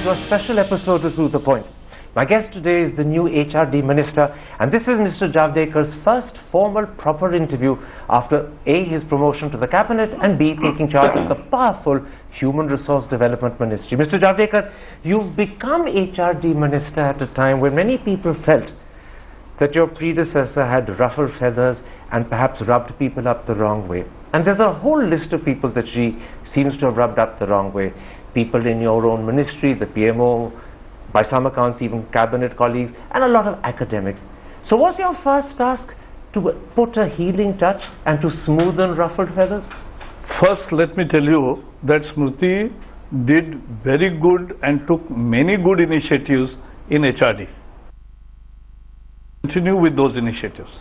welcome to a special episode of To The Point. My guest today is the new HRD Minister, and this is Mr. Javadekkar's first formal proper interview after A, his promotion to the cabinet, and B, taking charge of the powerful Human Resource Development Ministry. Mr. Javadekar, you've become HRD Minister at a time when many people felt that your predecessor had ruffled feathers and perhaps rubbed people up the wrong way. And there's a whole list of people that she seems to have rubbed up the wrong way. People in your own ministry, the PMO, by some accounts even cabinet colleagues, and a lot of academics. So was your first task to put a healing touch and to smoothen ruffled feathers? First, let me tell you that Smriti did very good and took many good initiatives in HRD. Continue with those initiatives.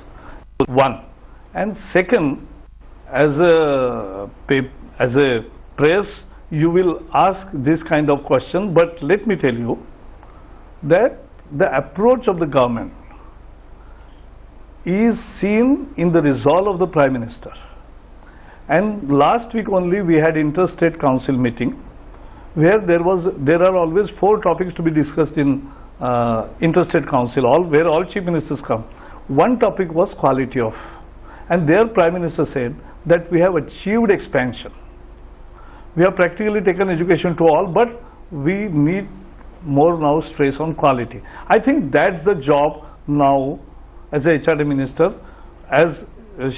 One. And second, as a press, you will ask this kind of question, but let me tell you that the approach of the government is seen in the resolve of the Prime Minister. And last week only we had Interstate Council meeting where there are always 4 topics to be discussed in Interstate Council, where all Chief Ministers come. One topic was quality of, and their Prime Minister said that we have achieved expansion. We have practically taken education to all, but we need more now stress on quality. I think that's the job now as a HRD Minister, as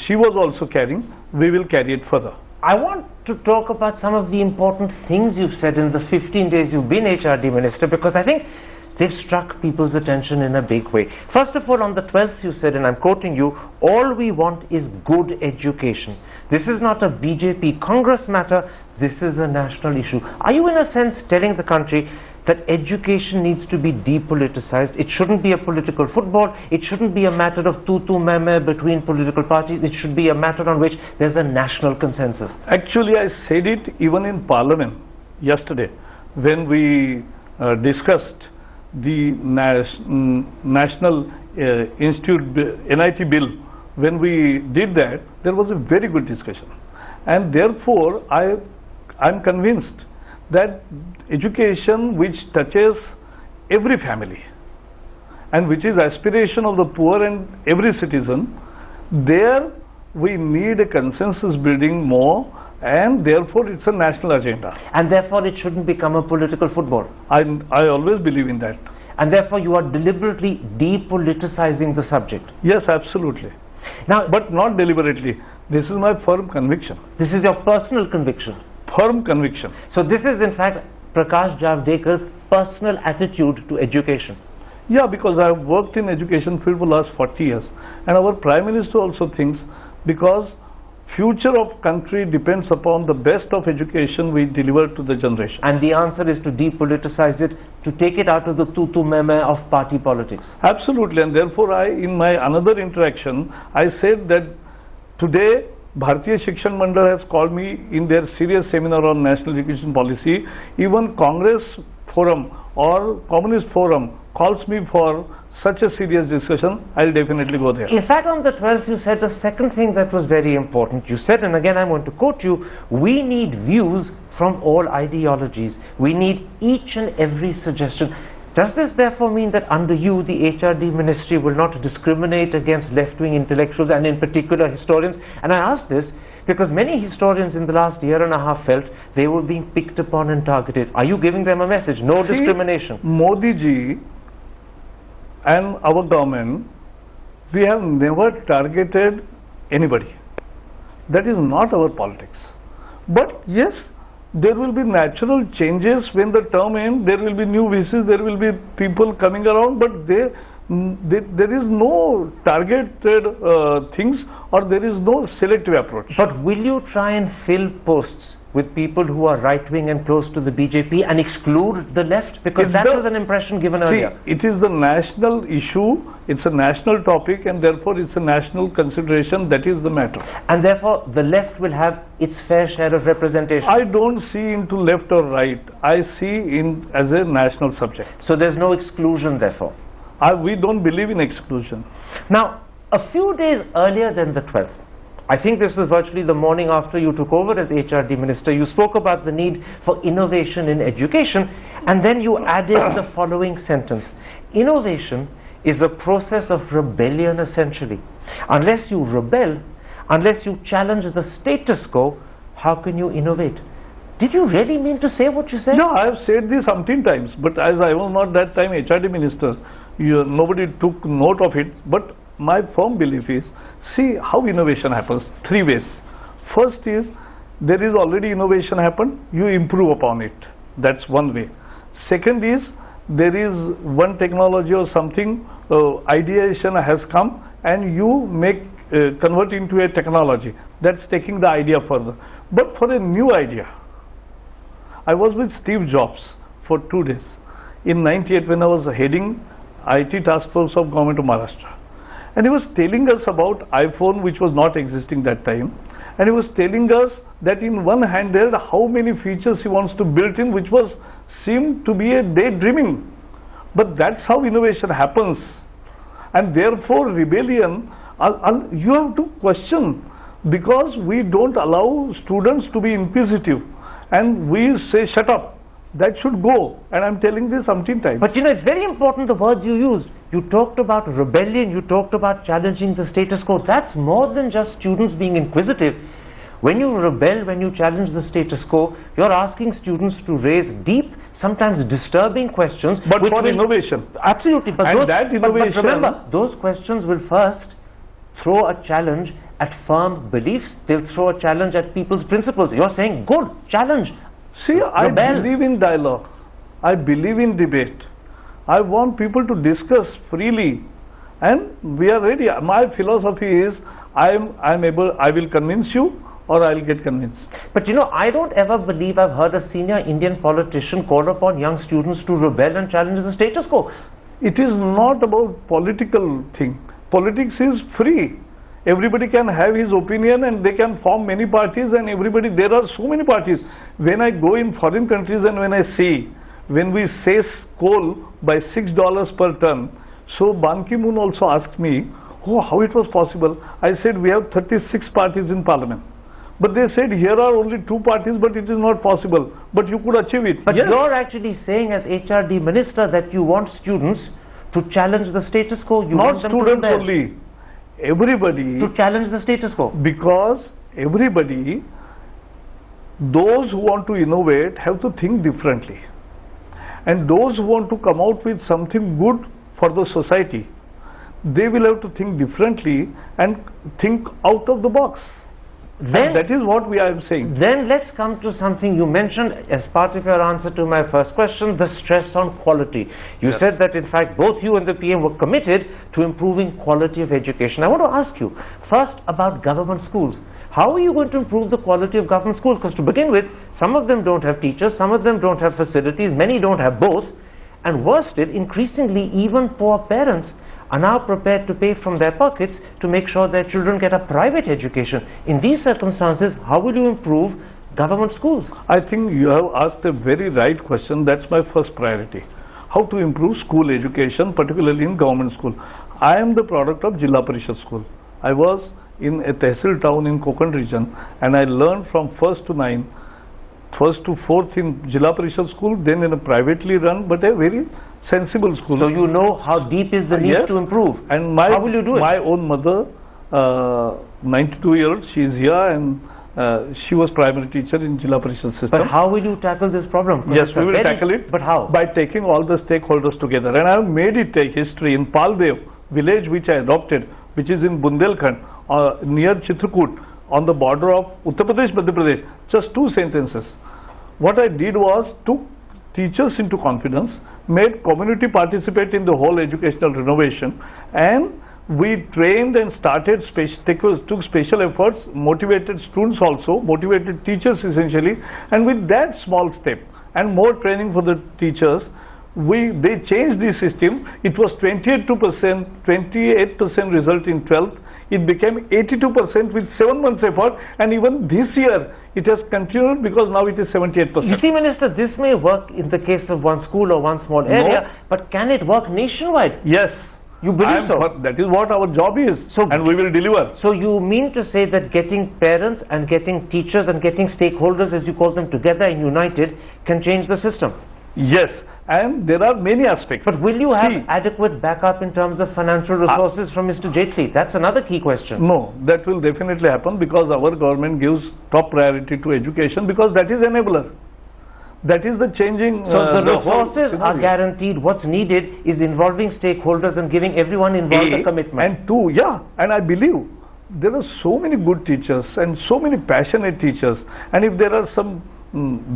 she was also carrying, we will carry it further. I want to talk about some of the important things you've said in the 15 days you've been HRD Minister, because I think they've struck people's attention in a big way. First of all, on the 12th you said, and I'm quoting you, all we want is good education. This is not a BJP Congress matter, this is a national issue. Are you in a sense telling the country that education needs to be depoliticized? It shouldn't be a political football, it shouldn't be a matter of tu-tu-me-me between political parties, it should be a matter on which there's a national consensus. Actually, I said it even in Parliament yesterday when we discussed the National Institute NIT bill. When we did that, there was a very good discussion, and therefore I'm convinced that education which touches every family and which is aspiration of the poor and every citizen, there we need a consensus building more, and therefore it's a national agenda. And therefore it shouldn't become a political football. I always believe in that. And therefore you are deliberately depoliticizing the subject. Yes, absolutely. Now, but not deliberately. This is my firm conviction. This is your personal conviction? Firm conviction. So this is in fact Prakash Javadekkar's personal attitude to education. Yeah, because I have worked in education field for the last 40 years, and our Prime Minister also thinks, because future of country depends upon the best of education we deliver to the generation. And the answer is to depoliticize it, to take it out of the tu-tu-me-me of party politics. Absolutely, and therefore in my another interaction, I said that today Bharatiya Shikshan Mandal has called me in their serious seminar on national education policy. Even Congress Forum or Communist Forum calls me for such a serious discussion. I'll definitely go there. In fact, on the 12th you said the second thing that was very important. You said, and again I'm going to quote you, we need views from all ideologies. We need each and every suggestion. Does this therefore mean that under you the HRD Ministry will not discriminate against left-wing intellectuals and in particular historians? And I ask this because many historians in the last year and a half felt they were being picked upon and targeted. Are you giving them a message? No discrimination. Modi ji and our government, we have never targeted anybody. That is not our politics. But yes, there will be natural changes when the term ends. There will be new VCs, there will be people coming around, but there is no targeted things, or there is no selective approach. But will you try and fill posts with people who are right-wing and close to the BJP and exclude the left? Because that was an impression given earlier. It is the national issue, it's a national topic, and therefore it's a national consideration. That is the matter. And therefore the left will have its fair share of representation. I don't see into left or right. I see in as a national subject. So there's no exclusion therefore? We don't believe in exclusion. Now, a few days earlier than the 12th, I think this was virtually the morning after you took over as HRD Minister, you spoke about the need for innovation in education, And then you added the following sentence. Innovation is a process of rebellion essentially. Unless you rebel, unless you challenge the status quo, how can you innovate? Did you really mean to say what you said? Yeah, I have said this umpteen times, but as I was not that time HRD Minister, nobody took note of it. But my firm belief is, see how innovation happens, three ways. First is, there is already innovation happened, you improve upon it. That's one way. Second is, there is one technology or something, ideation has come and you convert into a technology. That's taking the idea further. But for a new idea, I was with Steve Jobs for 2 days in '98 when I was heading IT task force of Government of Maharashtra, and he was telling us about iPhone, which was not existing that time, and he was telling us that in one hand there how many features he wants to build in, which was seemed to be a daydreaming. But that's how innovation happens, and therefore rebellion, you have to question, because we don't allow students to be inquisitive and we say shut up, that should go, and I'm telling this umpteen times. But you know, it's very important the words you used. You talked about rebellion, you talked about challenging the status quo. That's more than just students being inquisitive. When you rebel, when you challenge the status quo, you're asking students to raise deep, sometimes disturbing questions. But for innovation. Absolutely. But remember, those questions will first throw a challenge at firm beliefs. They'll throw a challenge at people's principles. You're saying, good, challenge. See, I believe in dialogue. I believe in debate. I want people to discuss freely, and we are ready. My philosophy is, I will convince you, or I'll get convinced. But you know, I don't ever believe I've heard a senior Indian politician call upon young students to rebel and challenge the status quo. It is not about political thing. Politics is free. Everybody can have his opinion and they can form many parties, and there are so many parties. When I go in foreign countries and when I see, when we seize coal by $6 per ton, so Ban Ki-moon also asked me, oh, how it was possible? I said, we have 36 parties in parliament. But they said, here are only 2 parties, but it is not possible. But you could achieve it. But yes, you're actually saying as HRD Minister that you want students to challenge the status quo. You not want them students to only. Everybody. To challenge the status quo. Because everybody, those who want to innovate have to think differently. And those who want to come out with something good for the society, they will have to think differently and think out of the box. Then, that is what I am saying. Then let's come to something you mentioned as part of your answer to my first question, the stress on quality. You said that in fact both you and the PM were committed to improving quality of education. I want to ask you first about government schools. How are you going to improve the quality of government schools? Because to begin with, some of them don't have teachers, some of them don't have facilities, many don't have both. And worse still, increasingly even poor parents are now prepared to pay from their pockets to make sure their children get a private education. In these circumstances, how will you improve government schools? I think you have asked a very right question. That's my first priority. How to improve school education, particularly in government school. I am the product of Jilla Parishad school. I was in a Tehsil town in Konkan region, and I learned from 1st to 9, 1st to 4th in Jilla Parishad school, then in a privately run but a very sensible school. So you know how deep is the need to improve. And how will you do it? My own mother, 92-year-old, she is here, and she was primary teacher in Jilla Parishad system. But how will you tackle this problem? Yes, we will tackle it. But how? By taking all the stakeholders together. And I have made it a history in Paldev village, which I adopted, which is in Bundelkhand, near Chitrakoot, on the border of Uttar Pradesh, Madhya Pradesh. Just 2 sentences. What I did was took teachers into confidence, made community participate in the whole educational renovation, and we trained and started took special efforts, motivated students also, motivated teachers essentially, and with that small step and more training for the teachers, they changed the system. It was 28% result in 12th. It became 82% with 7 months effort, and even this year it has continued because now it is 78%. You see, Minister, this may work in the case of one school or one small area, but can it work nationwide? Yes. You believe so? That is what our job is, and we will deliver. So you mean to say that getting parents and getting teachers and getting stakeholders, as you call them, together and united can change the system? Yes, and there are many aspects. But will you have adequate backup in terms of financial resources from Mr. Jaitley? That's another key question. No, that will definitely happen because our government gives top priority to education because that is enabler. That is the changing. So the resources are guaranteed. What's needed is involving stakeholders and giving everyone involved a commitment. And two, yeah, and I believe there are so many good teachers and so many passionate teachers, and if there are some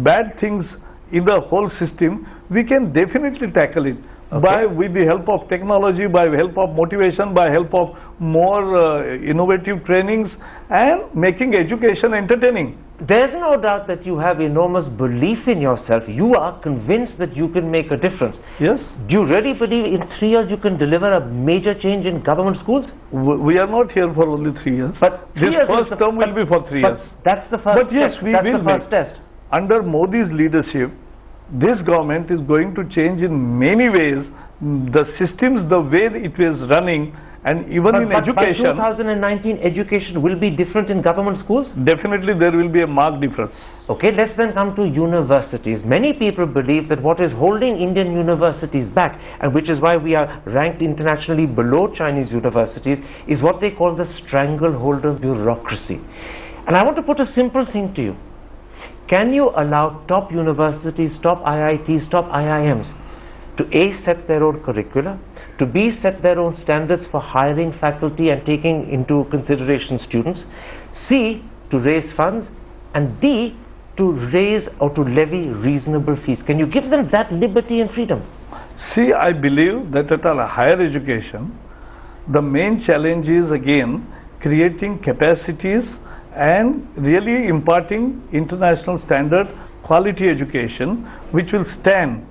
bad things in the whole system, we can definitely tackle it with the help of technology, by help of motivation, by help of more innovative trainings and making education entertaining. There's no doubt that you have enormous belief in yourself. You are convinced that you can make a difference. Yes. Do you really believe in 3 years you can deliver a major change in government schools? We are not here for only 3 years. But this first term will be for 3 years. That's the first But yes, test. we That's will the first test. Under Modi's leadership, this government is going to change in many ways the systems, the way it is running, and even in education. By 2019, education will be different in government schools? Definitely there will be a marked difference. Okay, let's then come to universities. Many people believe that what is holding Indian universities back, and which is why we are ranked internationally below Chinese universities, is what they call the stranglehold of bureaucracy. And I want to put a simple thing to you. Can you allow top universities, top IITs, top IIMs to A, set their own curricula, to B, set their own standards for hiring faculty and taking into consideration students, C, to raise funds, and D, to raise or to levy reasonable fees? Can you give them that liberty and freedom? See, I believe that at a higher education, the main challenge is again creating capacities and really imparting international standard quality education which will stand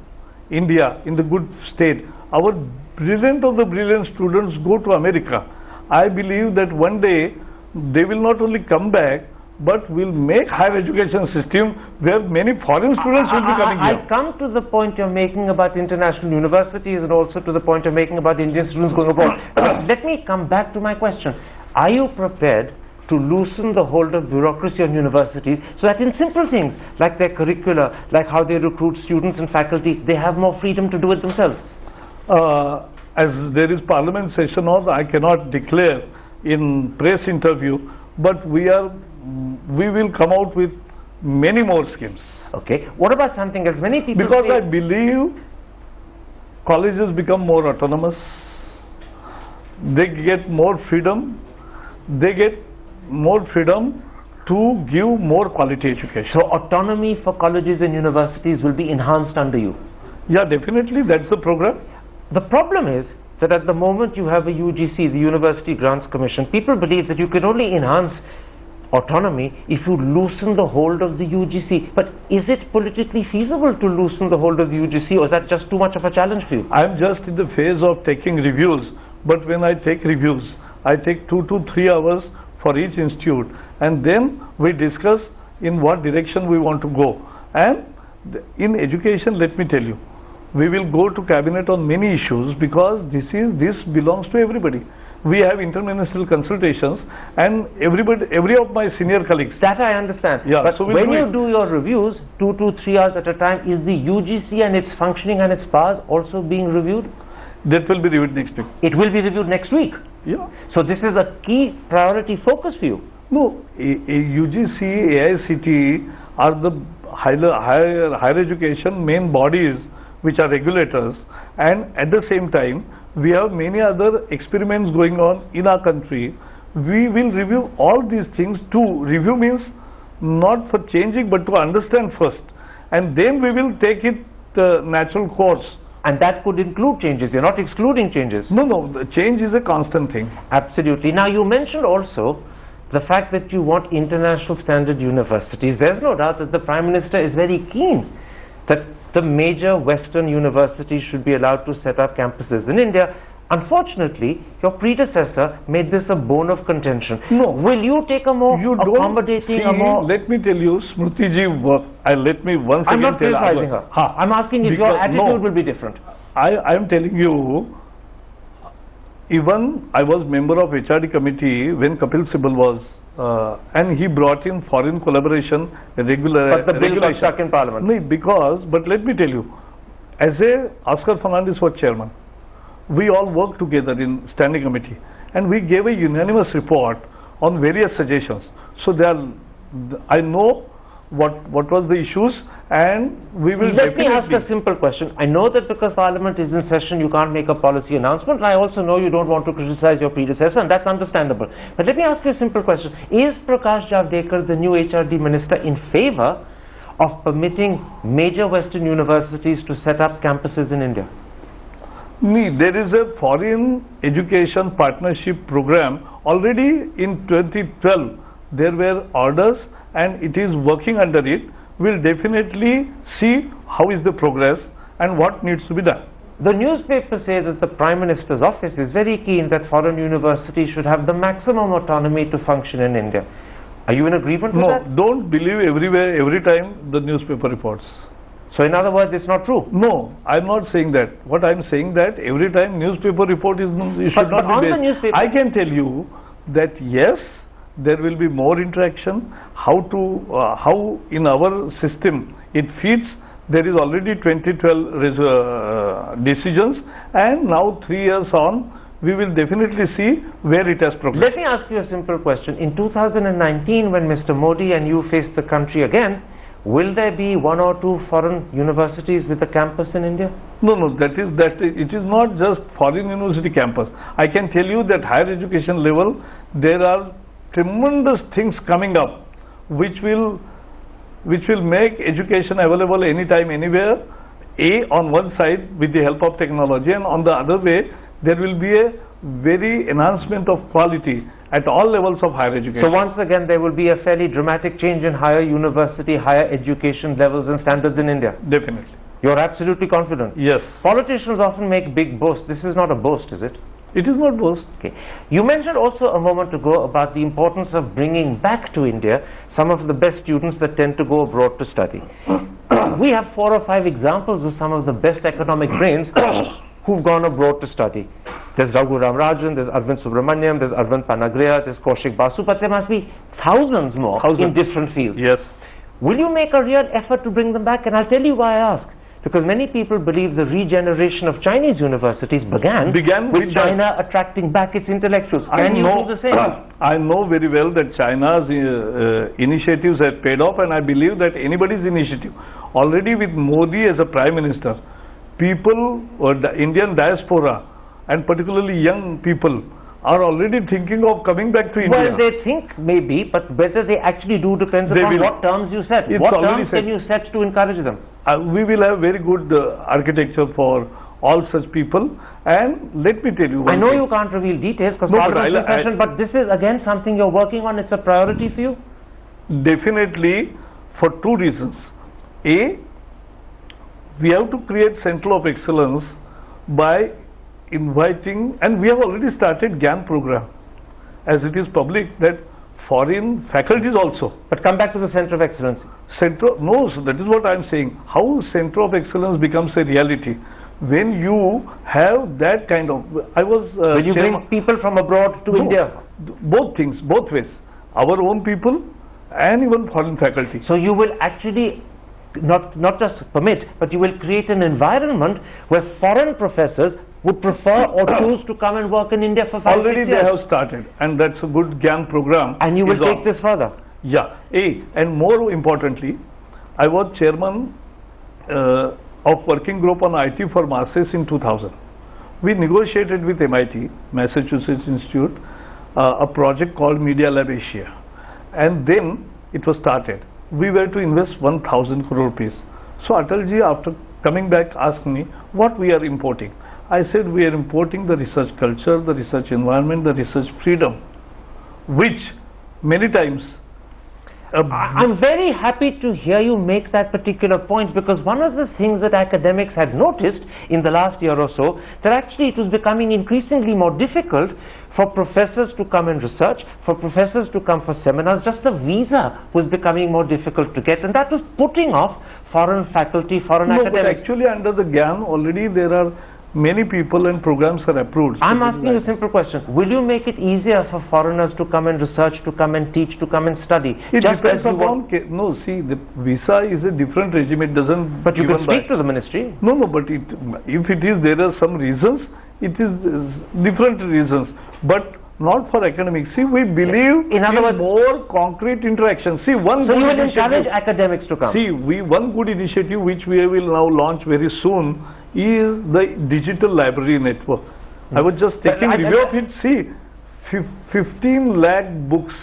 India in the good state. Our brilliant of the brilliant students go to America. I believe that one day they will not only come back but will make higher education system where many foreign students will be coming here. I come to the point you're making about international universities and also to the point you're making about Indian students going abroad. But let me come back to my question. Are you prepared to loosen the hold of bureaucracy on universities so that in simple things like their curricula, like how they recruit students and faculty, they have more freedom to do it themselves? As there is parliament session on, I cannot declare in press interview, but we will come out with many more schemes. Okay. What about something else? Many people because I believe colleges become more autonomous, they get more freedom, they get more freedom to give more quality education. So autonomy for colleges and universities will be enhanced under you? Yeah, definitely, that's the program. The problem is that at the moment you have a UGC, the University Grants Commission, people believe that you can only enhance autonomy if you loosen the hold of the UGC. But is it politically feasible to loosen the hold of the UGC, or is that just too much of a challenge for you? I am just in the phase of taking reviews, but when I take reviews, I take 2 to 3 hours for each institute, and then we discuss in what direction we want to go. And in education, let me tell you, we will go to cabinet on many issues because this belongs to everybody. We have interministerial consultations, and every of my senior colleagues. That I understand. Yeah, but so when you do your reviews 2 to 3 hours at a time, is the UGC and its functioning and its powers also being reviewed? That will be reviewed next week. It will be reviewed next week? Yeah. So this is a key priority focus for you? No, UGC, AICTE are the higher education main bodies which are regulators, and at the same time we have many other experiments going on in our country. We will review all these things too. Review means not for changing but to understand first, and then we will take it the natural course. And that could include changes. You're not excluding changes. No, the change is a constant thing. Absolutely. Now you mentioned also the fact that you want international standard universities. There's no doubt that the Prime Minister is very keen that the major Western universities should be allowed to set up campuses in India. Unfortunately, your predecessor made this a bone of contention. No. Will you take a more accommodating, let me tell you, Smriti ji, let me once I'm again not criticizing her. I'm asking if your attitude will be different. I am telling you, even I was member of HRD committee when Kapil Sibal was, and he brought in foreign collaboration, But the bill got stuck in Parliament. No, but let me tell you, as a Oscar Fernandez was chairman, we all worked together in standing committee and we gave a unanimous report on various suggestions. So I know what was the issues, and we will Let me ask definitely... a simple question. I know that because Parliament is in session, you can't make a policy announcement. I also know you don't want to criticize your predecessor, and that's understandable. But let me ask you a simple question. Is Prakash Javadekar, the new HRD Minister, in favor of permitting major Western universities to set up campuses in India? There is a foreign education partnership program. Already in 2012, there were orders and it is working under it. We'll definitely see how is the progress and what needs to be done. The newspaper says that the Prime Minister's office is very keen that foreign universities should have the maximum autonomy to function in India. Are you in agreement with that? No, don't believe every time the newspaper reports. So in other words, it's not true? No, I'm not saying that. What I'm saying that every time newspaper report is, it should not be based. I can tell you that yes, there will be more interaction. How in our system it fits. There is already 2012 decisions, and now 3 years on, we will definitely see where it has progressed. Let me ask you a simple question. In 2019, when Mr. Modi and you face the country again, will there be 1 or 2 foreign universities with a campus in India? No, it is not just foreign university campus. I can tell you that higher education level, there are tremendous things coming up which will make education available anytime, anywhere, on one side with the help of technology, and on the other way, there will be a very enhancement of quality at all levels of higher education. So once again, there will be a fairly dramatic change in higher university, higher education levels and standards in India? Definitely. You're absolutely confident? Yes. Politicians often make big boasts. This is not a boast, is it? It is not boast. Okay. You mentioned also a moment ago about the importance of bringing back to India some of the best students that tend to go abroad to study. We have 4 or 5 examples of some of the best economic brains who've gone abroad to study. There's Raghu Ramrajan, there's Arvind Subramaniam, there's Arvind Panagriya, there's Kaushik Basu, but there must be thousands more in different fields. Yes. Will you make a real effort to bring them back? And I'll tell you why I ask. Because many people believe the regeneration of Chinese universities began with China attracting back its intellectuals. Can you do the same? I know very well that China's initiatives have paid off, and I believe that anybody's initiative. Already with Modi as a Prime Minister, people, or the Indian diaspora, and particularly young people, are already thinking of coming back to India. Well, they think maybe, but whether they actually do depends upon what terms you set. What terms can you set to encourage them? We will have very good architecture for all such people, and let me tell you one I know thing. you can't reveal details because Parliament is session, but this is again something you're working on. It's a priority for you? Definitely, for 2 reasons. A, we have to create Center of Excellence by inviting, and we have already started GAN program, as it is public, that foreign faculties also. But come back to the Center of Excellence. No, so that is what I am saying. How Center of Excellence becomes a reality? When you have that kind of... Will you bring people from abroad to India? Both things, both ways. Our own people and even foreign faculty. So you will actually not just permit, but you will create an environment where foreign professors would prefer or choose to come and work in India for 5 years. Already they have started, and that's a good GAN program. And you will take this further? Yeah. And more importantly, I was chairman of working group on IT for masses in 2000. We negotiated with MIT, Massachusetts Institute, a project called Media Lab Asia, and then it was started. We were to invest 1,000 crore rupees. So Atalji, after coming back, asked me what we are importing. I said we are importing the research culture, the research environment, the research freedom, which many times... I'm very happy to hear you make that particular point, because one of the things that academics had noticed in the last year or so, that actually it was becoming increasingly more difficult for professors to come and research, for professors to come for seminars. Just the visa was becoming more difficult to get, and that was putting off foreign faculty, foreign academics. But actually under the GAN already there are many people and programs are approved. I'm asking you a simple question. Will you make it easier for foreigners to come and research, to come and teach, to come and study? It depends upon, no, see, the visa is a different regime. It doesn't. But you can speak to the ministry. No, but if it is, there are some reasons. It is different reasons, but not for academics. See, we believe in more concrete interaction. See, one. So you will challenge academics to come. See, one good initiative which we will now launch very soon is the digital library network. I was just taking review of it. See, 15 lakh books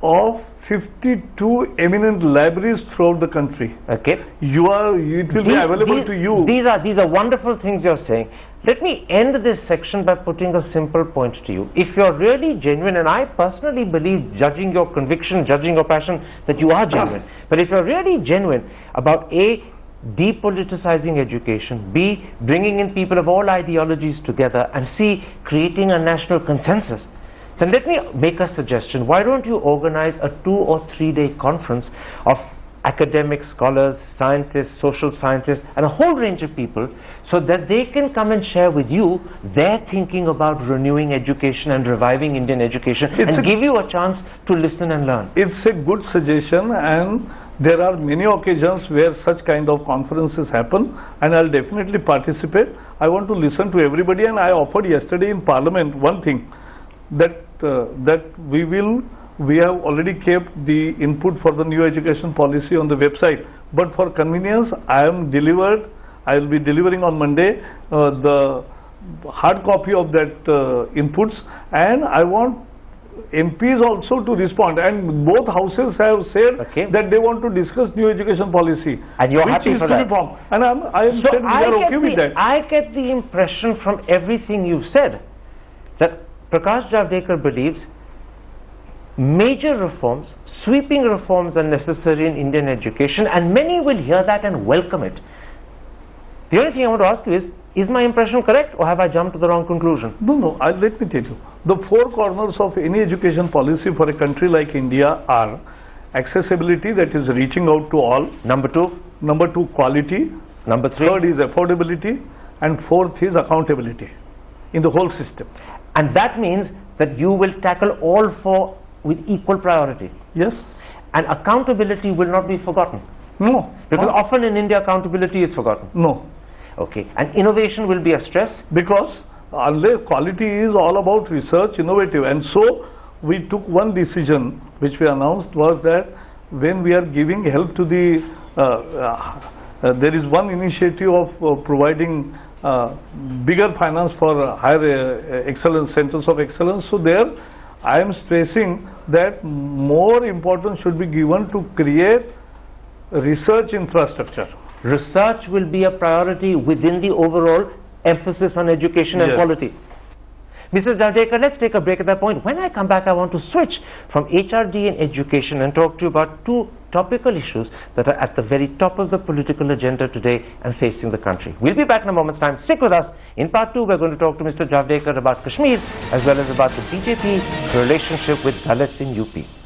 of 52 eminent libraries throughout the country. Okay. It will be available to you. These are wonderful things you're saying. Let me end this section by putting a simple point to you. If you're really genuine, and I personally believe, judging your conviction, judging your passion, that you are genuine. But if you're really genuine about A, depoliticizing education, B, bringing in people of all ideologies together, and C, creating a national consensus, then let me make a suggestion. Why don't you organize a 2 or 3 day conference of academics, scholars, scientists, social scientists, and a whole range of people, so that they can come and share with you their thinking about renewing education and reviving Indian education, and give you a chance to listen and learn. It's a good suggestion, and there are many occasions where such kind of conferences happen, and I'll definitely participate. I want to listen to everybody, and I offered yesterday in Parliament one thing, that we have already kept the input for the new education policy on the website, but for convenience I will be delivering on Monday the hard copy of that inputs, and I want MPs also to respond, and both houses have said that they want to discuss new education policy, and you're happy for that. And I am said we are okay with that. I get the impression from everything you've said that Prakash Javadekar believes major reforms, sweeping reforms are necessary in Indian education, and many will hear that and welcome it. The only thing I want to ask you is my impression correct, or have I jumped to the wrong conclusion? No, let me tell you. The four corners of any education policy for a country like India are accessibility, that is reaching out to all. Number two, quality. Number three, third is affordability, and fourth is accountability in the whole system. And that means that you will tackle all four with equal priority. Yes. And accountability will not be forgotten. No. Because often in India accountability is forgotten. No. Okay. And innovation will be a stress? Because unless quality is all about research, innovative. And so we took one decision which we announced, was that when we are giving help to the, there is one initiative of providing bigger finance for higher excellence, centers of excellence. So there I am stressing that more importance should be given to create research infrastructure. Research will be a priority within the overall emphasis on education and quality. Mr. Javadekar, let's take a break at that point. When I come back, I want to switch from HRD and education and talk to you about two topical issues that are at the very top of the political agenda today and facing the country. We'll be back in a moment's time. Stick with us. In part 2, we're going to talk to Mr. Javadekar about Kashmir as well as about the BJP relationship with Dalits in UP.